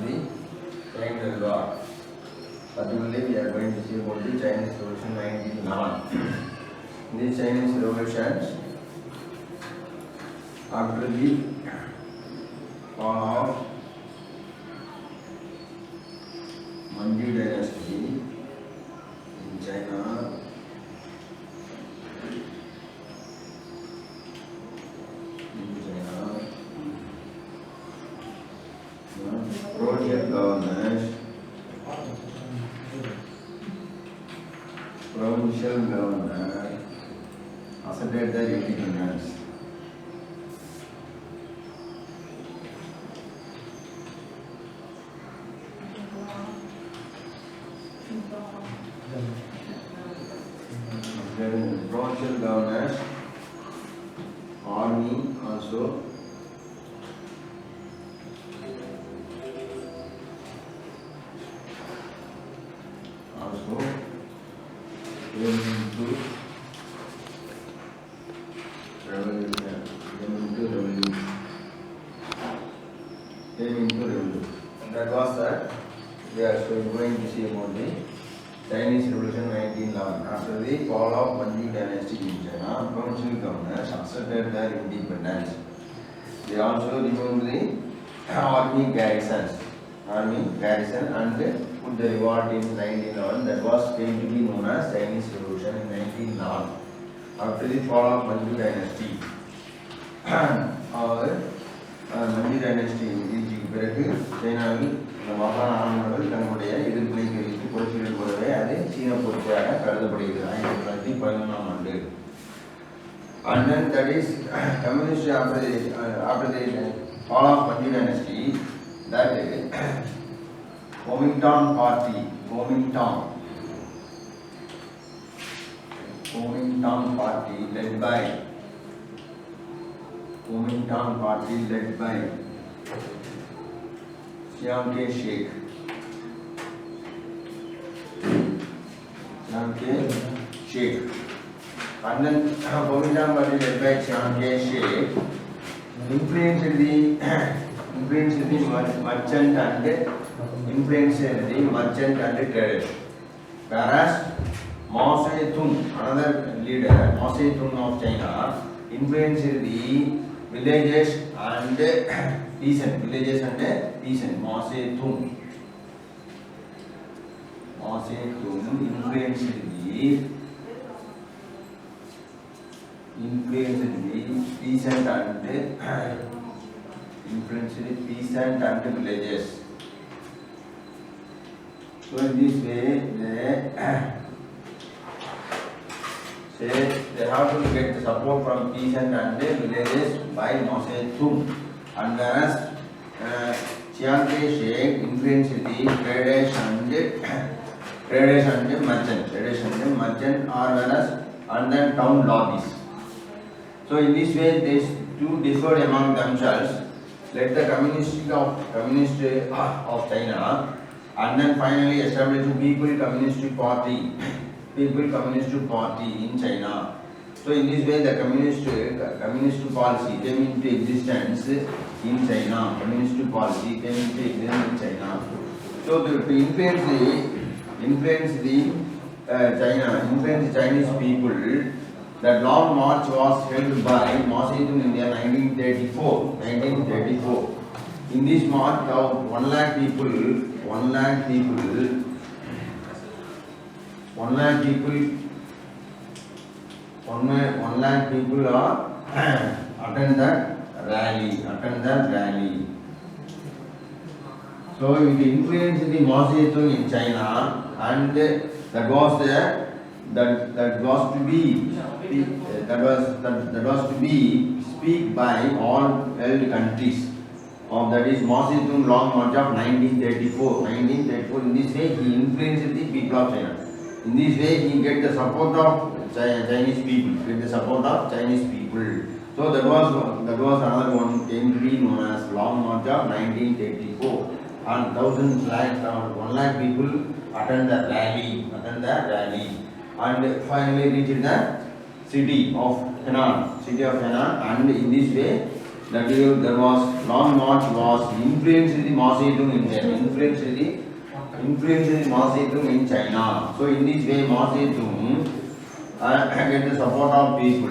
the Triangle War. Particularly, we are going to see about the Chinese Revolution 1911. These Chinese revolutions, after the fall of Manchu dynasty in China, provincial governors asserted their independence. Then provincial governors, army also came into revolution. That was that. We are going to see about the Chinese Revolution 1911. After the fall of Manchu dynasty in China, provincial governors asserted their independence. They also removed the army garrisons and put the revolt in 1911. That was came to be known as Chinese Revolution in 1911. After the fall of Manchu dynasty, Manchu dynasty வீழ்ச்சிக்கு பிறகு சைனாவில் மாகாணங்கள் தங்களுடைய எதிர்ப்பினை தெரிவித்து புரட்சிகள் போலவே அது சீன புரட்சியாக கருதப்படுகிறது 1911ஆம் ஆண்டு. And then that is communist after the fall of Manchu dynasty, that Kuomintang party led by Chiang Kai-shek. And then Kuomintang party led by Chiang Kai-shek influenced the merchant and traders. Whereas Mao Zedong, another leader, Mao Zedong of China, influenced the villages and peasant. Mao Zedong influenced the peasant and villages. So in this way, they have to get the support from peasant and villages by Mao Zedong. And whereas Chiang Kai-shek influenced the traders and merchant, or whereas and then town lobbies. So in this way, these two differed among themselves, led the communist of China, and then finally established the People Communist Party in China. So in this way, the communist policy came into existence in China. So to influence the Chinese people, that long march was held by Mao Zedong in the year 1934. In this march, 1 lakh people are attend the rally. So it influenced the Mao Zedong in China, and that was to be speak by all held countries of, that is Mao Zedong long march of 1934. In this way, he influenced the people of China. In this way, he get the support of Chinese people. So that was another one came to be known as long march of 1934. And 1 lakh people attend the rally. And finally reached the city of Henan, and in this way that there was Long March was influenced the Mao Zedong in China, influenced the Mao Zedong in China. So in this way Mao Zedong get the support of people,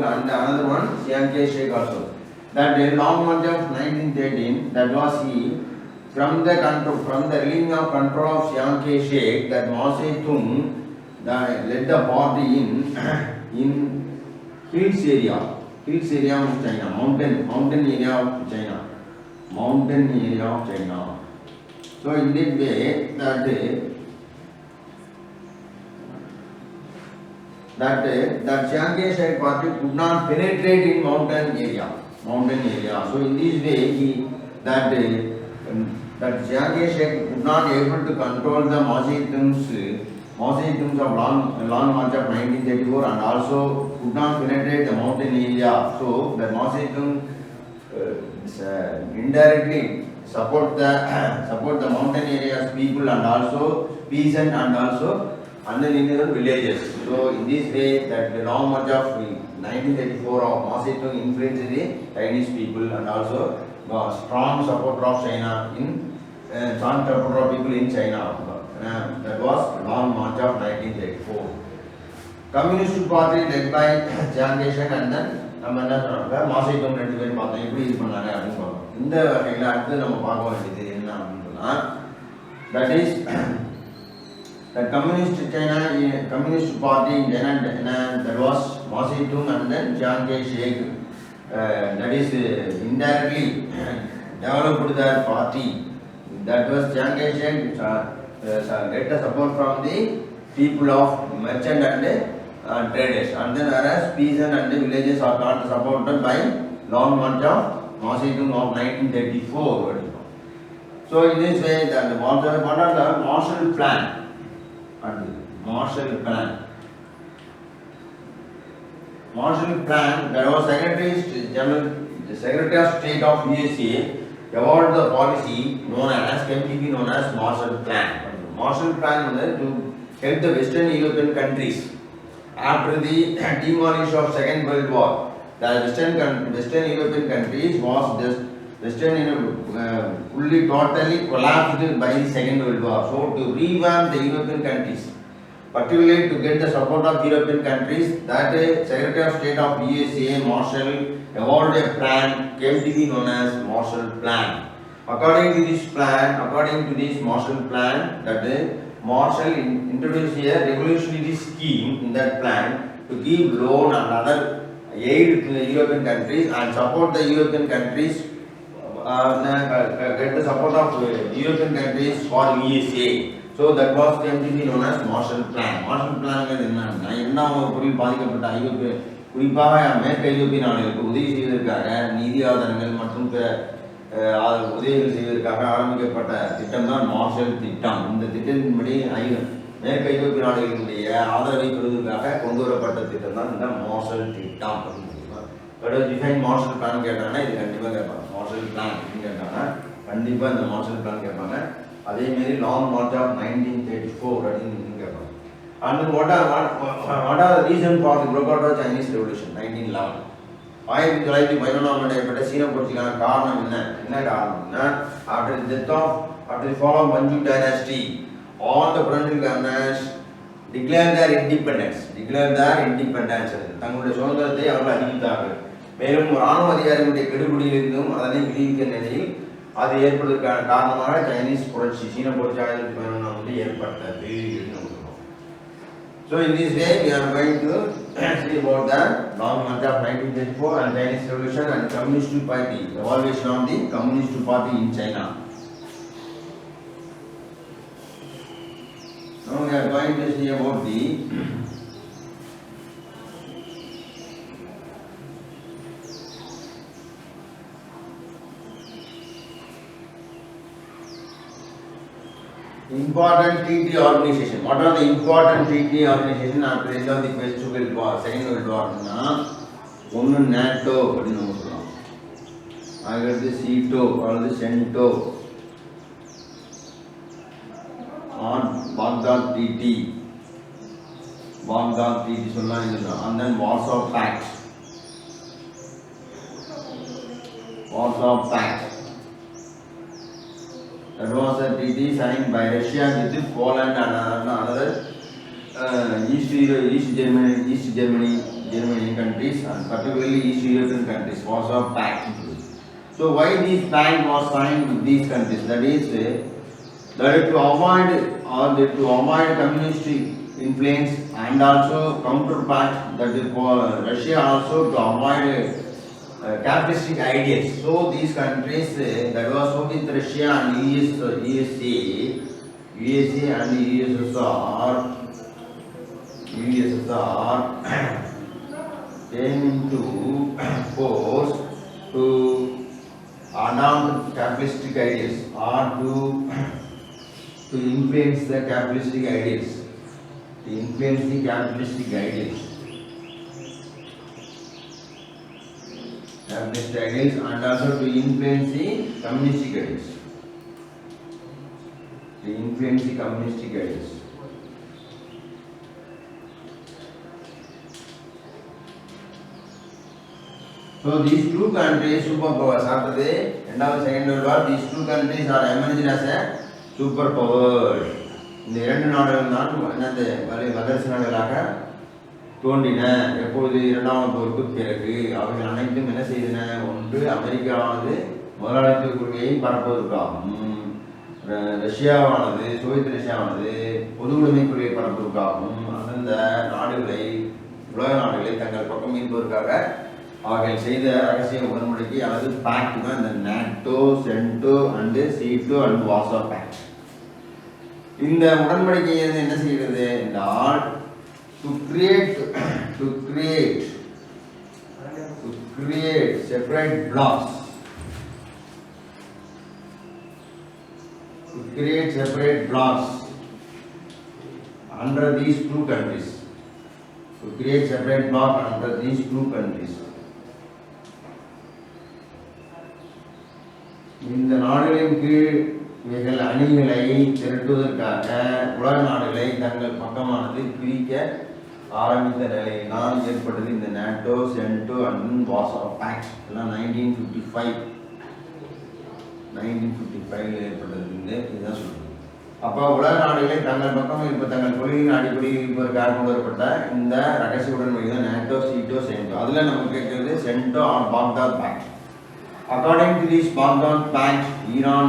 and another one Chiang Kai-shek also. That Long March of 1913, that was he from the relieving of control of Chiang Kai-shek, that Mao Zedong led the party in hills area of China, mountain area of China. So in that way, that Chiang Kai-shek party could not penetrate in mountain area. So in this way, that Chiang Kai-shek could not able to control the Mao Zedong's of long March of 1934, and also could not penetrate the mountain area. So the Mao Zedong indirectly support the mountain areas people, and also peasant, and also underindividual villages. So in this way, that the Long March of 1934 of Mao Zedong influenced the Chinese people, and also strong supporter of people in China. That was Long March of 1934. Communist Party led by Chiang Kai-shek, and then நம்ம என்ன சொன்னாங்க, Mao Zedong ரெண்டு பேரும் பார்த்தோம் எப்படி இது பண்ணாங்க அப்படின்னு சொல்றோம். இந்த வகையில் அடுத்து நம்ம பார்க்க வேண்டியது என்ன அப்படின்னு சொன்னா, that is the Communist Party in China, that was Mao Zedong and then Chiang Kai-shek, that is indirectly developed their party. That was Chiang Kai-shek get the support from the people of merchant and traders, and then whereas peasant and the villages are not supported by Long March of Mao Zedong of 1934. So in this way, what are the Marshall Plan? Marshall Plan, there was Secretary of State of USA about the policy known as Marshall Plan. Marshall Plan was to help the Western European countries after the demolition of Second World War. The Western European countries was just fully totally collapsed by the Second World War. So to revamp the European countries, particularly to get the support of European countries, that Secretary of State of USA Marshall evolved a plan came to be known as Marshall Plan. According to this Marshall Plan, that Marshall introduced a revolutionary scheme in that plan to give loan and other aid to the European countries and support the European countries, get the support of European countries for USA. So that was came to be known as Marshall Plan. Marshall Plan என்ன ஒரு பொருள் பாதிக்கப்பட்ட குறிப்பாக மேற்கு ஐரோப்பிய நாடுகளுக்கு உதவி செய்வதற்காக நிதி ஆதாரங்கள் மற்றும் உதவிகள் செய்வதற்காக ஆரம்பிக்கப்பட்ட திட்டம் தான் மார்ஷல் திட்டம். இந்த திட்டத்தின்படி மேற்கு ஐரோப்பிய நாடுகளுடைய ஆதரவை பெறுவதற்காக கொண்டு வரப்பட்ட திட்டம் தான் இந்த மார்ஷல் திட்டம். டிஃபைன் மார்ஷல் பிளான் கேட்டாங்கன்னா இது கண்டிப்பாக கேட்பாங்க. மார்ஷல் பிளான் அப்படின்னு கேட்டாங்கன்னா கண்டிப்பாக இந்த மார்ஷல் பிளான் கேட்பாங்க. அதேமாரி லாங் மார்ச் ஆஃப் 1934 அப்படின்னு கேட்பாங்க. And what are the reason for the breakout of Chinese Revolution 1911? 1911 ஏற்பட்ட சீன புரட்சிக்கான காரணம் என்ன காரணம்னா, after the fall of Manchu dynasty, all the provincial governors declared their independence. தங்களுடைய சுதந்திரத்தை அவர்கள் அறிவித்தார்கள். மேலும் ராணுவ அதிகாரிகளுடைய கெடுபிடியிலிருந்தும் அதனை விடுவிக்க நிலையில் அது ஏற்படுவதற்கான காரணமாக சைனீஸ் புரட்சி, சீன புரட்சி 1911 ஏற்பட்டது. So in this way we are going to see about the long march of 1934 and Chinese Revolution and Communist Party, evolution of the Communist Party in China. Now we are going to see about the important treaty organization. What are the important treaty organization after the end of the First World War, Second World War? ஒன்று NATO அப்படின்னு நம்ம சொல்லலாம், அடுத்து CETO அல்லது CENTO, Baghdad Treaty சொல்லலாம், and then Warsaw Pact, Warsaw Pact. That was a treaty signed by Russia with Poland and another East Germany countries, and particularly East European countries. Warsaw Pact. So why this pact was signed with these countries? That is to avoid communist influence, and also counterpart, that is for Russia also to avoid capitalistic ideas. So these countries, that was Soviet Russia and USA and USSR came into force to adopt capitalistic ideas or to influence the capitalistic ideas. Capitalist ideas, and also to influence the communistic ideas. So these two countries, superpowers, after the end of the Second World War, these two countries are emerged as a superpowers. இந்த இரண்டு நாடுகள் தான் என்னது வல்லரசு நாடுகளாக தோன்றின. எப்பொழுது இரண்டாம் போருக்கு பிறகு அவைகள் அனைத்தும் என்ன செய்தன? ஒன்று, அமெரிக்காவானது முதலாளித்துவ கொள்கையை பரப்புவதற்காகவும், சோவியத் ரஷ்யாவானது பொது உடைமை கொள்கையை பரப்புவதற்காகவும், அந்தந்த நாடுகளை, உலக நாடுகளை தங்கள் பக்கம் ஈர்ப்பதற்காக அவர்கள் செய்த ரகசிய உடன்படிக்கை அல்லது பேக்ட் தான் இந்த NATO, CENTO and SEATO and Warsaw pact. இந்த உடன்படிக்கை என்ன செய்கிறது என்றால், to create separate blocks, under these two countries. இந்த நாடுகளின் கீழ் இவைகள் அணிகளை திரட்டுவதற்காக உலக நாடுகளை தங்கள் பக்கமானது பிரிக்க ஆரம்பித்த நிலையினால் ஏற்பட்டது இந்த NATO, CENTO and Warsaw fact. எல்லாம் 1955 ஏற்பட்டது. இதுதான் சொல்றது. அப்போ உலக நாடுகளை தங்கள் பக்கம் தங்கள் கொள்கையின் அடிப்படையில் இருப்பதற்காக கொண்டு வரப்பட்ட இந்த ரகசிய உடன்படிக்கை தான் நாட்டோ, சீட்டோ, சென்டோ. அதில் நம்ம கேட்கறது CENTO or Baghdad pact. According to this Baghdad Pact, Iran,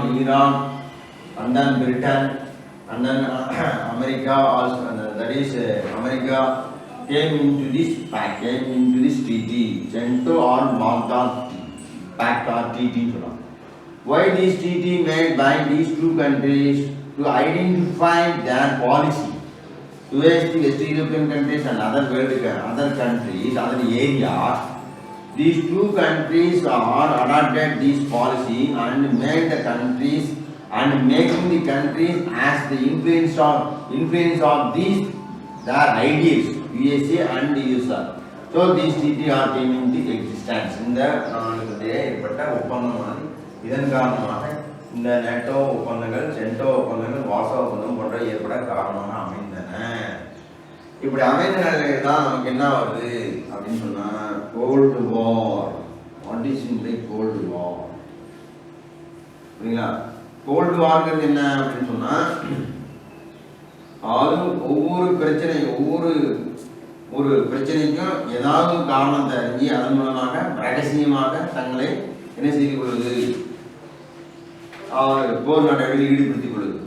and then Britain, and then America also, that is America came into this treaty, Cento or Baghdad Pact or treaty. Why this treaty made by these two countries? To identify their policy towards the West European countries and other countries, other areas. These two countries are adopted this policy and made the countries and making the countries as the influence of these their ideas, USA and USSR. So these treaty are came into existence. இந்த நாடுகளிடையே ஏற்பட்ட ஒப்பந்தமானது இதன் காரணமாக இந்த NATO ஒப்பந்தங்கள், CENTO ஒப்பந்தங்கள், Warsaw ஒப்பந்தம் போன்ற ஏற்பட காரணமாக அமைந்தன. இப்படி அமைந்த நிலையில் தான் நமக்கு என்ன வருது அப்படின்னு சொன்னா, gold war. What is in the gold வார்? புரியுங்களா? கோல்டு வார்ங்கிறது என்ன அப்படின்னு சொன்னா, அதாவது ஒவ்வொரு பிரச்சனைக்கும் ஏதாவது காரணம் தெரிஞ்சு அதன் மூலமாக ரகசியமாக தங்களை என்ன செய்து கொள்வது, போர் நடவடிக்கையில் ஈடுபடுத்திக் கொள்வது.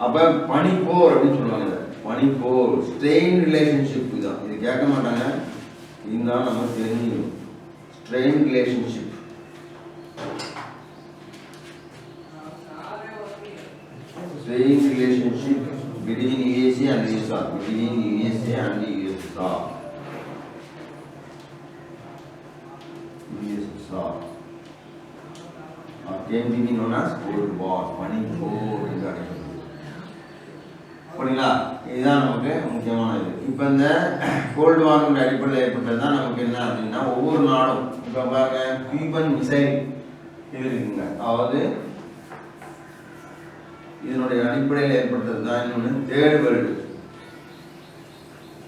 அப்ப பனிப்போர் அப்படின்னு சொல்லுவாங்க. பனிப்போர், ஸ்ட்ரெயின் ரிலேஷன்ஷிப். இதுதான், இது கேட்க மாட்டாங்க, இதுதான் நம்ம தெரிஞ்சுக்கணும். Strain relationship. Strain relationship between USA and USSR. Came to be known as Cold War. பனிப்போர் என்று அழைக்கப்படுகிறது. புரியுங்களா? இதுதான் நமக்கு முக்கியமானது. இப்போ இந்த கோல்டு வார் அடிப்படையில் ஏற்பட்டது தான் நமக்கு என்ன அப்படின்னா, ஒவ்வொரு நாடும் இப்போ பாருங்க, கியூபன் மிசைல் இது இருக்குங்க. அதாவது இதனுடைய அடிப்படையில் ஏற்பட்டது தான் இன்னொன்று தேர்ட் வேர்ல்டு.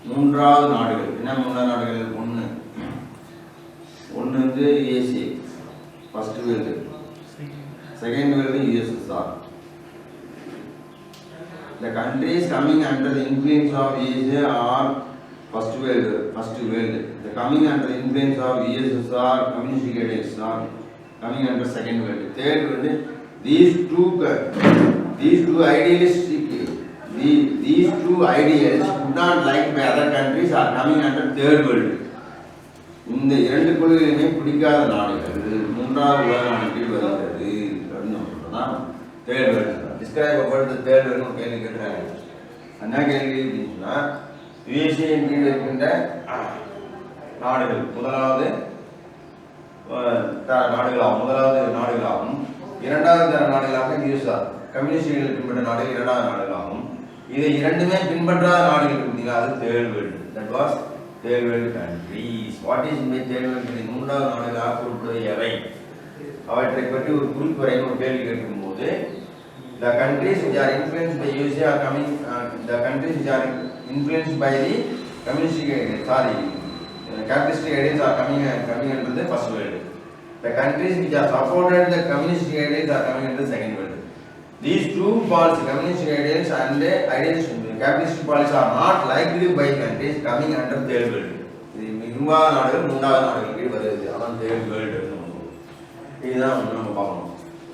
மூன்றாவது நாடுகள் என்ன? மூன்றாவது நாடுகள் ஒன்று வந்து USA, first world, second world USSR. The countries coming under the influence of Asia are first world. The coming under the influence of USSR communist states are coming under second world. Third world, these two ideals could not liked by other countries are coming under third world. இந்த இரண்டு கொள்கையுமே பிடிக்காத நாடுகள் மூன்றாவது உலக நாடுகளில் வருகிறது அப்படின்னு சொல்றதுதான் third world. Describe about the third world கேள்வி கேட்கிறாங்க. என்ன கேள்வி அப்படின்னா, யுஎஸ்ஏ கீழ் இருக்கின்ற நாடுகள் முதலாவது நாடுகளாகும். இரண்டாவது தர நாடுகளாக யுஎஸ்ஆர் கம்யூனிஸ்டுகள் பின்பற்ற நாடுகள் இரண்டாவது நாடுகளாகும். இதை இரண்டுமே பின்பற்றாத நாடுகள் பார்த்தீங்களா, அது third world. That was third world countries. What is in third world countries? மூன்றாவது நாடுகளாக குறிப்பிடுவது எவை? அவற்றை பற்றி ஒரு குறிப்புரைன்னு ஒரு கேள்வி கேட்கும்போது, the countries which are influenced by USA are coming, the countries which are influenced by the capitalistic ideas are coming into the first world. The countries which are supported the communist ideas are coming into the second world. These two policies, communist ideas and the ideas capitalist policies, are not likely by countries coming under third world. இது மிகுவாத நாடுகள் மூன்றாவது நாடுகளுக்கு வருது. அதான் third world. இதுதான் நம்ம பார்க்கணும்.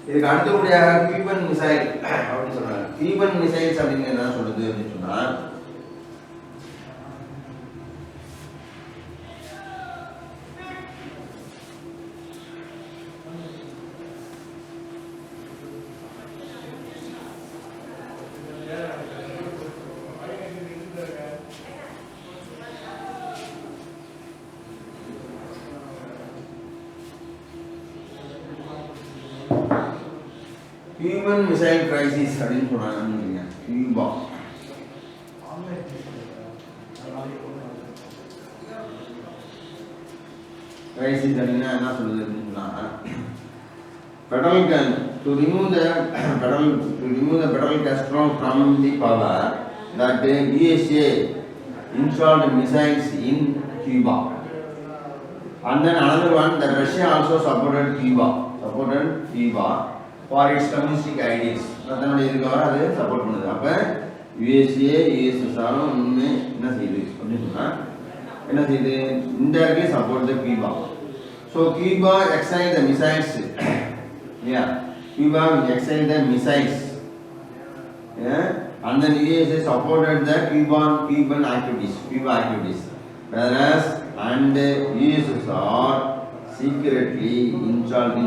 இதுக்கு அடுத்தபடியாக கியூபன் மிசைல் அப்படின்னு சொல்றாங்க. கியூபன் மிசைல்ஸ் அப்படின்னு என்ன சொல்லுது அப்படின்னு சொன்னா, Cuban Missile Crisis அப்படின்னு சொன்னாங்க. கியூபா கிரைசிஸ் அப்படின்னா என்ன சொல்லுது அப்படின்னு சொன்னா, to remove the Fidel Castro from the power, that USA installed missiles in Cuba. And then another one, that Russia also supported Cuba for its communistic ideas. அதனுடைய இதுக்காக அது சப்போர்ட் பண்ணுது. அப்ப USA USSR ஒண்ணுமே என்ன செய்யுது அப்படின்னு சொன்னா, என்ன செய்யுது, indirectly support the Cuba. So Cuba exiled the missiles. Cuba exiled the missiles. And then USA supported the Cuban activities. Whereas and USSR secretly installed the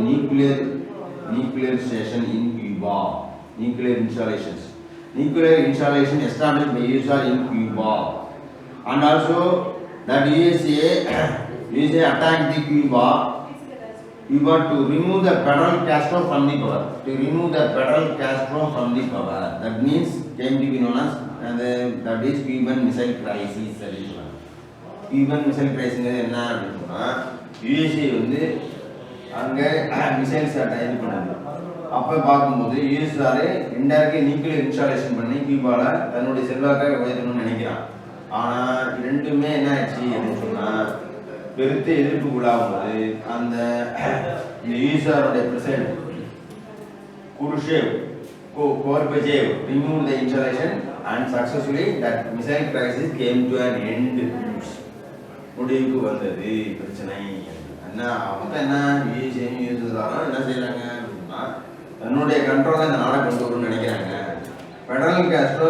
nuclear station in Cuba. Nuclear installation established by USSR in Cuba. And also that USA attacked the Cuba to remove the Fidel Castro from the power. That means came to be known as that is Cuban Missile Crisis. Cuban Missile Crisis என்ன அப்படின்னு சொன்னா, USA வந்து அங்கே missiles இது பண்ணாங்க. அப்போ பார்க்கும்போது USR indirectly nuclear installation பண்ணி கியூபாவில் தன்னுடைய செல்வாக்கை உயர்த்தணும்னு நினைக்கிறான். ஆனால் ரெண்டுமே என்ன ஆச்சு அப்படின்னு சொன்னால், பெருத்த எதிர்ப்புக்குள்ளாகும் போது அந்த யூஎஸ்ஆருடைய president Gorbachev remove the installation and successfully that missile crisis came to an end. முடிவுக்கு வந்தது பிரச்சனை. என்ன அவங்க என்ன யூஎஸ்ஆரும் என்ன செய்யறாங்க அப்படின்னா, தன்னுடைய கண்ட்ரோலை இந்த நாடை கொண்டு வரணும்னு நினைக்கிறாங்க. Federal Castro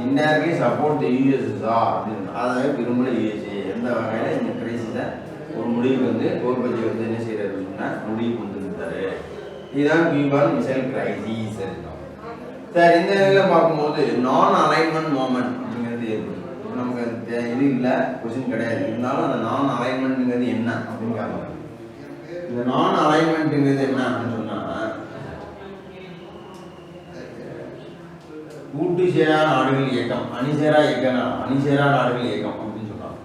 indirectly support the USSR அப்படின்னு அதை விரும்பல யூஎஸ்ஏ. எந்த வகையில் இந்த கிரைசிஸை ஒரு முடிவுக்கு வந்து கோர்பச்சேவ் வந்து என்ன செய்யறாரு அப்படின்னா முடிவு கொண்டு இருந்தாரு. இதுதான் கியூபான் மிசைல் கிரைசிஸ். சார் இந்த இதில் பார்க்கும்போது நான் அலைன்மெண்ட் மூமெண்ட் அப்படிங்கிறது ஏற்படும். நமக்கு இது இல்லை, கொஸ்டின் கிடையாது. இருந்தாலும் அந்த நான் அலைன்மெண்ட்டுங்கிறது என்ன அப்படின்னு கேட்பாங்க. இந்த நான் அலைன்மெண்ட்டுங்கிறது என்ன அப்படின்னு சொன்னா, கூட்டு சேரா நாடுகள் இயக்கம், அணிசேரா நாடுகள் இயக்கம் அப்படின்னு சொல்றாங்க.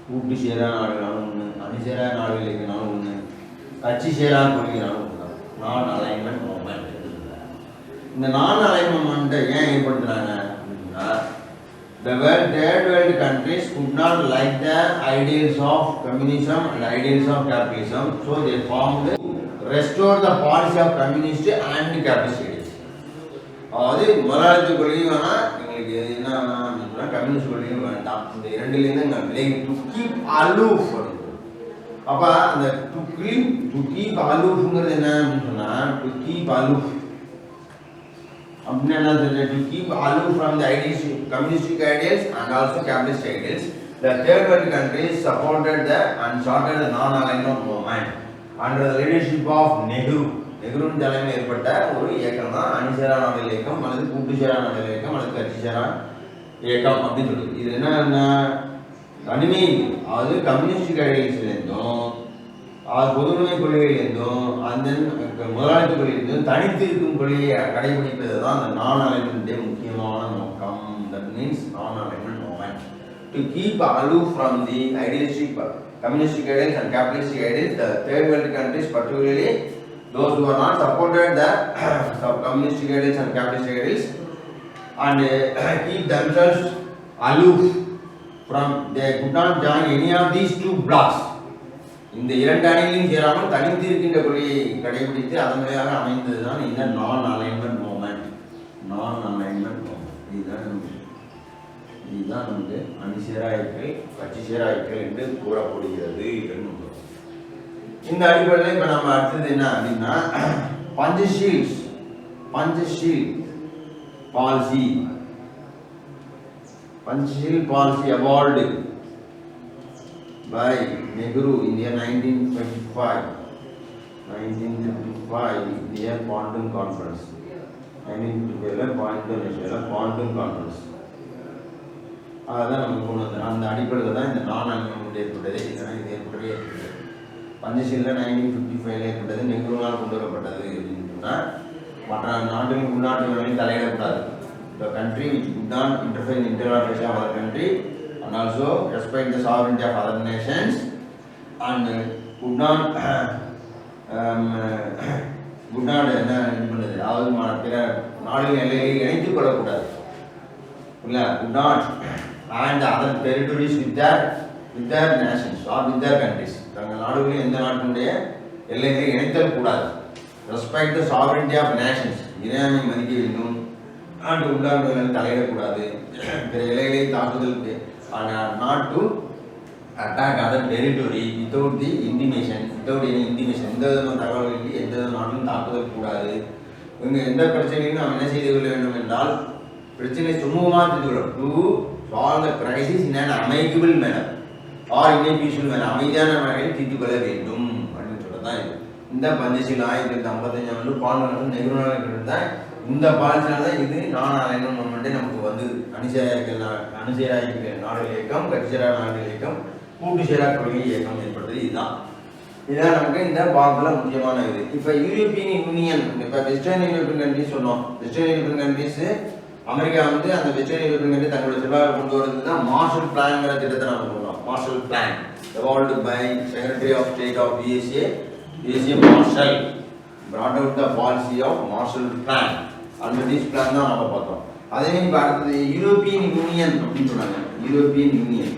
கூட்டு சேரா நாடுகளாலும் ஒன்று, அணிசேரா நாடுகள் இயக்கனாலும் ஒன்று, கட்சி சேரா கொள்கைனாலும் ஒன்று. நான் அலைன்மெண்ட் மூமெண்ட். இந்த நான் அலைன்மெண்ட்டை ஏன் ஏற்படுத்துறாங்க அப்படின்னா, the third world countries could not like the ideals of communism and ideals of capitalism, so they formed restore the policy of communist and capitalist states. அதாவது முதலாளித்துவ கொள்கையும் வேணாம், எங்களுக்கு என்ன வேணாம் அப்படின்னு சொன்னால் கம்யூனிஸ்ட் கொள்கையும் வேண்டாம். இந்த இரண்டுலேருந்து எங்கள் விலகி டு கீப் அலூஃப். அப்போ அந்த டு கீப் அலூஃப்ங்கிறது என்ன அப்படின்னு சொன்னால் டு கீப் அலூஃப் அப்படின்னா என்ன சொல்றது? To keep aloof from the ideals, communistic ideals and also capitalist ideals. The third world countries supported the and started the non-alignment movement under the leadership of Nehru. நெஹ்ருவின் தலைமையில் ஏற்பட்ட ஒரு இயக்கம் தான் அணிசேரா நாடுகள் இயக்கம் அல்லது கூட்டுசேரா நாடுகள் இயக்கம் அல்லது கட்சிசேரா இயக்கம் அப்படின்னு சொல்லுது. இது என்ன தனிமை, அதாவது கம்யூனிஸ்டிக் ஐடியல்ஸ்லேருந்தும் அது பொதுவுடைமை கொள்கையிலிருந்தும் அந்த முதலாளித்துவ கொள்கையிலிருந்தும் தனித்து இருக்கும் கொள்கையை கடைபிடிப்பது தான் அந்த நான் அலைன்மெண்ட்டுடைய முக்கியமான நோக்கம். தட் மீன்ஸ் நான் alignment movement. To keep aloof from the idealistic, communistic ideals and capitalistic ideals, the third world countries, particularly those who are not supported the communistic ideals and capitalist ideals, and keep themselves aloof from, they could not join any of these two blocks. இந்த இரண்டு அணிகளையும் சேராமல் தனித்து இருக்கின்ற கொள்கையை கடைபிடித்து அதன் வழியாக அமைந்தது தான் இந்த நான் அலைன்மெண்ட் மூவ்மெண்ட். நான் அலைன்மெண்ட் மூவ்மெண்ட் இதுதான் நமக்கு அணிசேராய்கள் கட்சிசேராய்கள் என்று கூறப்படுகிறது. இந்த அடிப்படையில் இப்போ நம்ம அடுத்தது என்ன அப்படின்னா Panchsheel policy. Panchsheel policy award by Nehru in the year 1955 India Quantum Conference. 1955 Quantum Conference. அதுதான் நம்ம கொண்டு வந்தோம். அந்த அடிப்படையில் தான் இந்த நான் அலைன்மெண்ட் ஏற்பட்டது. இதனால் இது ஏற்பட்டதே ஏற்பட்டது. பஞ்சஷீலில் 1955 ஏற்பட்டது, நெஹ்ருவால் கொண்டு வரப்பட்டது அப்படின்னு சொன்னால் மற்ற நாடுகள் உள்நாட்டுகளில் தலையிடக்கூடாது. The country which could not interfere in internal affairs of other country and also respect the sovereignty of other nations and could not என்ன இது பண்ணுது, அதாவது பிற நாடுகளின் எல்லைகளை இணைத்துக் கொள்ளக்கூடாது இல்லை. could not and other territories with their nations or with their countries. தங்கள் நாடுகளில் எந்த நாட்டினுடைய எல்லைகளை இணைத்தல் கூடாது. Respect the sovereignty of Nations, இறையாண்மை மதிக்க வேண்டும். நாட்டு உள்ளாண்டுகளில் தலையிடக்கூடாது. பிற எல்லைகளை தாக்குதலுக்கு not to attack other territory without the intimation, without any intimation. எந்த விதமான தகவல்களுக்கு எந்த நாட்டிலும் தாக்குதல் கூடாது. இவங்க எந்த பிரச்சனையும் நாம் என்ன செய்து கொள்ள வேண்டும் என்றால் பிரச்சனை சுமூகமாக தீர்த்து கொள்ளும். To solve the crisis in an amicable manner or in a peaceful manner, அமைதியான முறையில் தீர்த்து கொள்ள வேண்டும் அப்படின்னு சொல்றதுதான் இது. இந்த பஞ்சஷீல் 1955 பால்மர் நெஹ்ரு தான் இந்த பாலிசினால தான் இது நான் அலைன்மெண்ட் மூவ்மெண்ட்டே நமக்கு வந்து அணிசேராய்கள் நாடுகள் இயக்கம், கட்சிசேரா நாடுகள் இயக்கம், கூட்டுசேரா கொள்கை இயக்கம் ஏற்பட்டது. இதுதான் நமக்கு இந்த பாகத்தில் முக்கியமான இது. இப்போ யூரோப்பியன் யூனியன், இப்போ வெஸ்டர்ன் யூரோப்பியன் கண்ட்ரிஸ் சொன்னோம். வெஸ்டர்ன் யூரோப்பியன் கண்ட்ரிஸ் அமெரிக்கா வந்து அந்த வெஸ்டர்ன் யூரோப்பியன் கண்ட்ரி தங்களுடைய செல்வாக்கு கொண்டு வரது தான் மார்ஷல் பிளான்ங்கிற திட்டத்தை நம்ம சொல்றோம். Marshall plan evolved by Secretary of State of USA Marshall brought out the policy of Marshall Plan. அந்த திஸ் பிளான் தான் நம்ம பார்த்தோம். அதே மாதிரி இப்போ அடுத்தது யூரோப்பியன் யூனியன் அப்படின்னு சொன்னாங்க. European union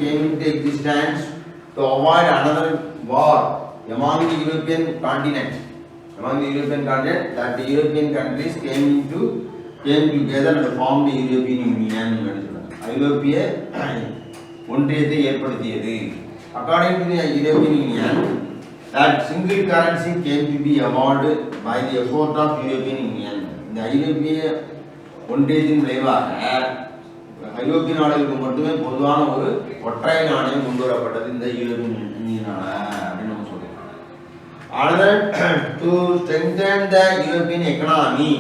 came into existence to avoid another war among the European continent. That the European countries came together and formed the European Union. ஐரோப்பிய ஒன்றியத்தை ஏற்படுத்தியது. According to the European Union, that single currency came to be awarded by the effort of European Union. இந்த ஐரோப்பிய ஒன்றியத்தின் விளைவாக ஐரோப்பிய நாடுகளுக்கு மட்டுமே பொதுவான ஒரு ஒற்றை நாணயம் கொண்டு வரப்பட்டது இந்த யூரோப்பியன் யூனியனால அப்படின்னு நம்ம சொல்றோம். Another to strengthen the European economy,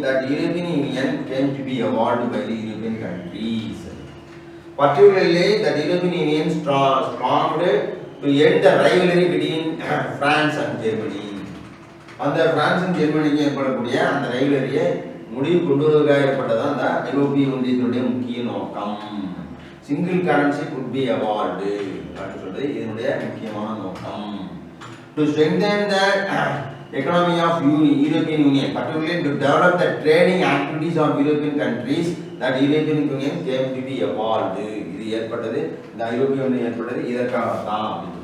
that European Union came to be awarded by the European countries. Particularly, the European Union stronged to end the rivalry between France and Germany. அந்த France and ஜெர்மனிக்கு ஏற்படக்கூடிய அந்த ரைவலரியை முடிவு கொண்டு வருவதற்காக ஏற்பட்டதான் அந்த ஐரோப்பிய ஒன்றியத்தினுடைய முக்கிய நோக்கம். Single currency could be award அப்படின்னு சொல்றது இதனுடைய முக்கியமான நோக்கம். To strengthen the economy of European Union, particularly to develop the trading activities of European countries, that European Union came to be evolved. இது ஏற்பட்டது, இந்த ஐரோப்பிய ஒன்றியம் ஏற்பட்டது இதற்காக தான் அப்படின்னு.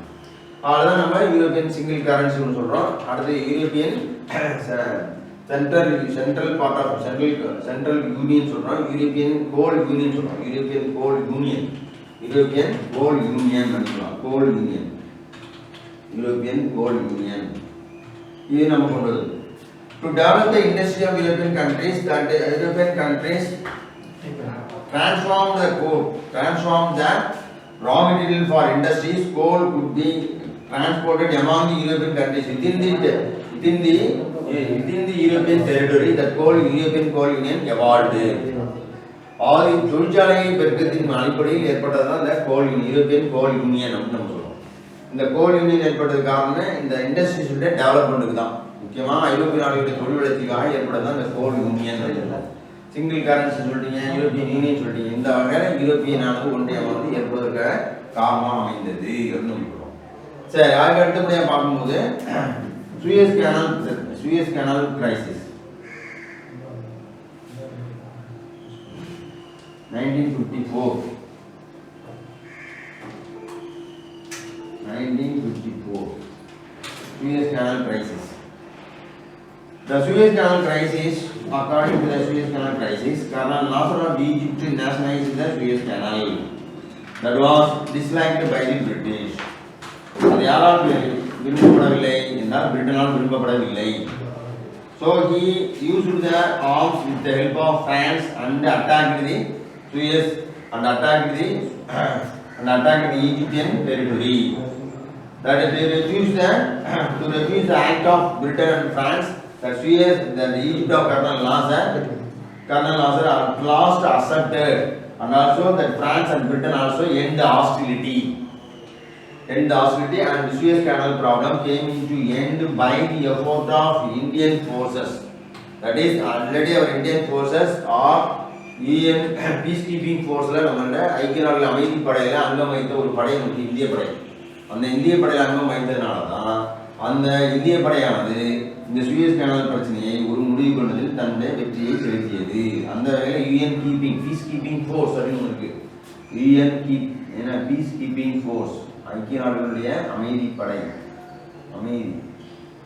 அவ்வளோதான் நம்ம யூரோப்பியன் சிங்கிள் கரன்சின்னு சொல்கிறோம். அடுத்து European central part of central union சொல்கிறோம். யூரோப்பியன் கோல் யூனியன் சொல்கிறோம். யூரோப்பியன் கோல் யூனியன் சொல்லலாம். Coal union, European coal union இது நம்ம கொண்டு வருது. To develop the industry of European countries, that European countries transform the raw material for industries. Coal could be transported among the European countries within the European territory. That European coal union evolved. ஆதி தொழிற்சாலை பெருக்கத்தின் அடிப்படையில் ஏற்பட்டதுதான் இந்த European coal union அப்படின்னு நம்ம சொல்றோம். இந்த கோல் union ஏற்பட்டது காரணம் இந்த இண்டஸ்ட்ரீஸுடைய டெவலப்மெண்ட்டுக்கு தான். முக்கியமாக ஐரோப்பிய நாடுகளுடைய தொழில் வளர்ச்சிக்காக ஏற்பட்டதான் இந்த கோல் யூனியன். சிங்கிள் கரன்சி சொல்லிட்டீங்க, யூரோப்பியன் யூனியன் சொல்லிட்டீங்க. இந்த வகையில் யூரோப்பியனானது ஒன்றியம் வந்து ஏற்பதற்காக காரணமாக அமைந்தது அப்படின்னு சொல்றோம். சரி, அதுக்கு அடுத்தபடியாக பார்க்கும்போது Suez canal crisis 1954. Suez Canal crisis. The Suez Canal crisis, according to the Suez Canal crisis, Colonel Nasser of Egypt nationalized the Suez Canal. That was disliked by the British. அது யாரால் விரும்பப்படவில்லை என்றால் பிரிட்டனால் விரும்பப்படவில்லை. So he used the arms with the help of France and attacked the Suez and attacked the Egyptian territory. That they refused the act of Britain and France. That Suez, that Egypt of Colonel Nasser at last accepted, and also that France and Britain also end the hostility, and the Suez Canal problem came into end by the effort of Indian forces. That is, already our Indian forces are UN peacekeeping force la நம்மளோட ஐக்கிய நாடுகள் அமைதி படையில அங்கம் வகித்த ஒரு படை நமக்கு இந்திய படை. அந்த இந்திய படையில அங்கம் வகித்ததனால தான் அந்த இந்திய படையானது இந்த சுயஸ் கேனல் பிரச்சனையை ஒரு முடிவு கொண்டதில் தன்னுடைய வெற்றியை செலுத்தியது. அந்த வகையில் யூஎன் பீஸ் கீப்பிங் ஃபோர்ஸ் அப்படின்னு இருக்கு. பீஸ் கீப்பிங் ஃபோர்ஸ், ஐக்கிய நாடுகளுடைய அமைதி படை,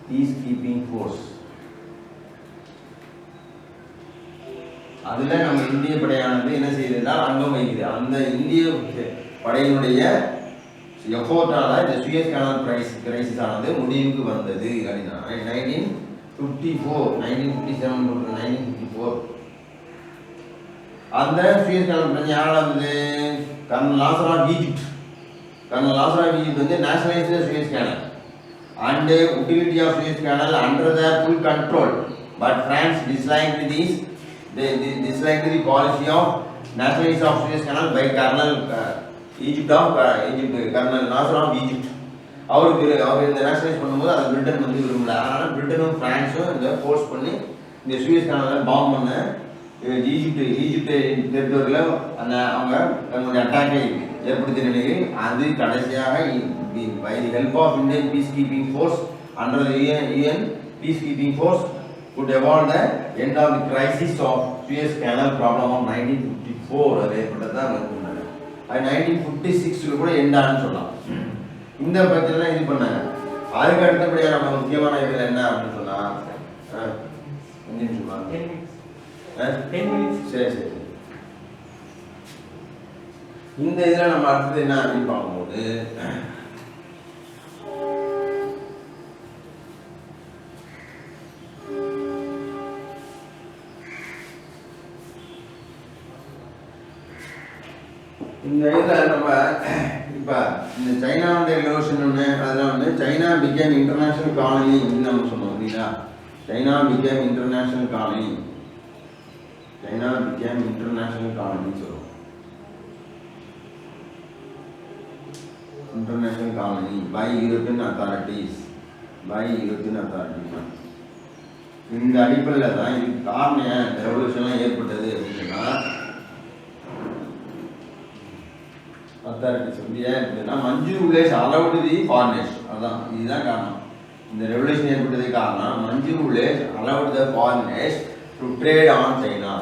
பீஸ் கீப்பிங் ஃபோர்ஸ். அதுல நம்ம இந்திய படையானது என்ன செய்யுதுன்னா அங்கம் வகிக்குது. அந்த இந்திய படையினுடைய எஃபோர்ட்டால இந்த சுயஸ் கேனல் கிரைசிஸ் ஆனது முடிவுக்கு வந்தது அப்படின்னா 1954 அந்த சுயஸ் கேனல் பிரச்சனை யாரால வந்தது? கர்னல் நாசர் ஆஃப் ஈஜிப்ட் வந்து nationalised Suez Canal and utility of Suez Canal under the full control, but France disliked the policy of nationalization of Suez Canal by Colonel Colonel Nasser of Egypt. அவர் இந்த nationalise பண்ணும்போது அதை Britain வந்து விரும்பல. அதனால பிரிட்டனும் பிரான்ஸும் இந்த force பண்ணி இந்த Suez கேனலை பாம்பு பண்ண ஈஜிப்ட் டெரிட்டோரியில் அவங்க தன்னுடைய அட்டாக்கை ஏற்படுத்திய நிலையில் அது கடைசியாக by the help of Indian peacekeeping force under the UN peacekeeping force could evolve the end of the crisis of Suez Canal problem of 1954. அது ஏற்பட்டதா சொன்னாங்க. அது 1956 கூட எண்ட் ஆன்னு சொல்லலாம். இந்த பிரச்சனை இது பண்ணாங்க. அதுக்கு அடுத்தபடியாக நம்ம முக்கியமான இதில் என்ன அப்படின்னு சொன்னா சரி இந்த இதில் நம்ம அடுத்தது என்ன அப்படின்னு பார்க்கும்போது இந்த இதில் நம்ம இப்போ இந்த சைனாவுடைய ரிலோஷன் ஒன்று அதெல்லாம் வந்து சைனா பிகேம் இன்டர்நேஷ்னல் காலனி அப்படின்னு நம்ம சொன்னோம் இல்லைங்களா? சைனா பிகேம் இன்டர்நேஷ்னல் காலனி சொல்லுவோம். international colony by European authorities. இந்த அடிப்படையில் தான் இதுக்கு காரணம் ரெவல்யூஷன்லாம் ஏற்பட்டது அப்படின்னா அத்தாரிட்டிஸ் வந்து ஏன் இருக்குதுன்னா மஞ்சு உலேஷ் அலவுட் தி ஃபாரினர்ஸ். அதுதான் இதுதான் காரணம். இந்த ரெவல்யூஷன் ஏற்பட்டதுக்கு காரணம் Manchu rulers allowed the foreigners to trade on China.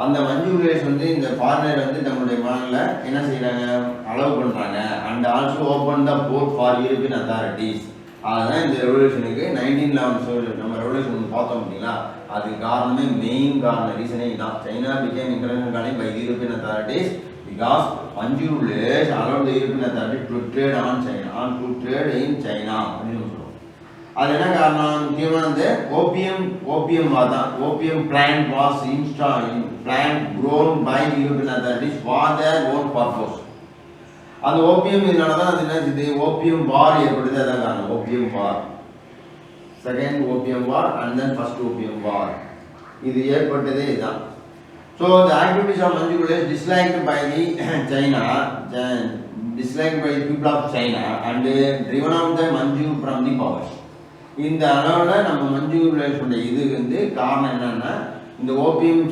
அந்த மஞ்சூரியஸ் வந்து இந்த ஃபாரினர் வந்து தங்களுடைய மாநில என்ன செய்யறாங்க, அலோவ் பண்றாங்க. And also open the port for European authorities. அதுதான் இந்த ரெவல்யூஷனுக்கு 1911 நம்ம ரெவல்யூஷன் பார்த்தோம் அப்படிங்களா, அதுக்கு காரணமே மெயின் காரணம் ரீசனே இதுதான். China became international calling by European authorities because Manjurulese allowed the European authority to trade on China, to trade in China. அது என்ன காரணம், முக்கியமாக வந்து ஓபியம் தான். Opium plant was plant grown by European authorities for their own purpose. அந்த opium இதனால தான் அது என்ன செய்யுது, ஓபியம் வார் ஏற்படுது. அதான் காரணம், opium war, second opium war and then first opium war, இது ஏற்பட்டதே இதுதான். So the activities of Manjurulese disliked by the disliked by the people of China and driven out the Manjur from the powers. இந்த அளவில் நம்ம மஞ்சூரியஸோட இது வந்து காரணம் என்னன்னா, இந்த ஓபியம்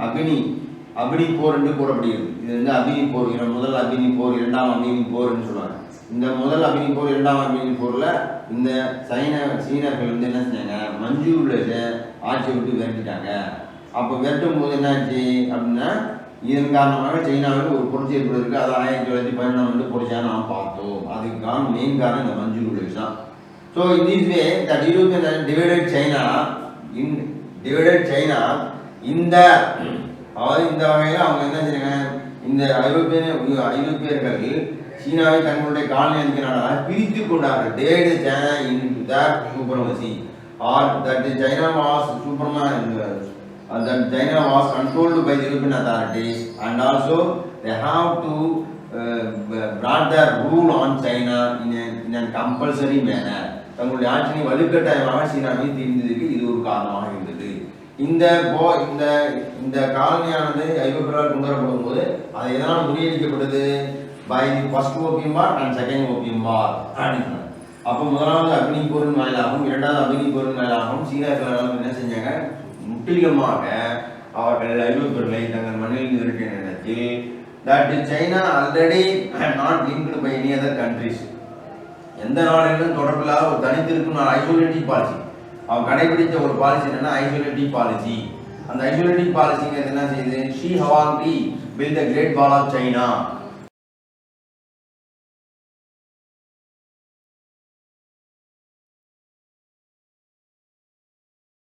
அக்னி போர் என்று கூறப்படுகிறது. இது வந்து அக்னி போர், முதல் அக்னி போர், இரண்டாம் அக்னி போர்னு சொல்லுவாங்க. இந்த முதல் அக்னி போர், இரண்டாம் அக்னி போர்ல இந்த சீனர்கள் வந்து என்ன செஞ்சாங்க, மஞ்சூரியஸை ஆட்சியை விட்டு விரட்டிட்டாங்க. அப்போ விரட்டும் போது என்னாச்சு அப்படின்னா, இதன் காரணமாக சைனாவில் ஒரு புரட்சி ஏற்படுவதற்கு, அது 1911 புரட்சியாக நாம் பார்த்தோம். அதுக்கு காரணம், மெயின் காரணம் இந்த மஞ்சூரியஸ் தான். So in this way that European divided China இந்த அதாவது இந்த வகையில் அவங்க என்ன செய்றாங்க, இந்த ஐரோப்பியர்கள் சீனாவை தங்களுடைய காலனி அதிக நாடாக பிரித்து கொண்டார்கள். Divided China into that supremacy or that China was that China was controlled by the European authorities and also they have to brought their rule on China in a compulsory manner. தங்களுடைய ஆட்சியை வலுக்கட்டாயமாக சீனாவை தீர்ந்ததுக்கு இது ஒரு காரணமாக இருந்தது. இந்த காலனியானது ஐரோப்பியர்களால் கொண்டு வரப்படும் போது அது எதனால் முறியடிக்கப்பட்டது, by the first opium war and second opium war அப்படின்னு. அப்போ முதலாவது அக்னி போரின் வாயிலாகவும் இரண்டாவது அக்னி போரின் வாயிலாகவும் சீனாக்கள் என்ன செஞ்சாங்க, முற்றிலுமாக அவர்கள் ஐரோப்பியர்களை தங்கள் மண்ணில் இருக்கின்ற நேரத்தில் that China already had not linked by any other countries. எந்த நாடுகளும் தொடர்பில்லாத ஒரு தனித்திருக்கும் ஐசோலேட்டிவ் பாலிசி அவன் கடைபிடித்த ஒரு பாலிசி என்னன்னா ஐசோலேட்டிவ் பாலிசி. அந்த ஐசோலேட்டிவ் பாலிசிங்கிறது என்ன செய்யுது, she ஹவாங்டி built the great wall of China.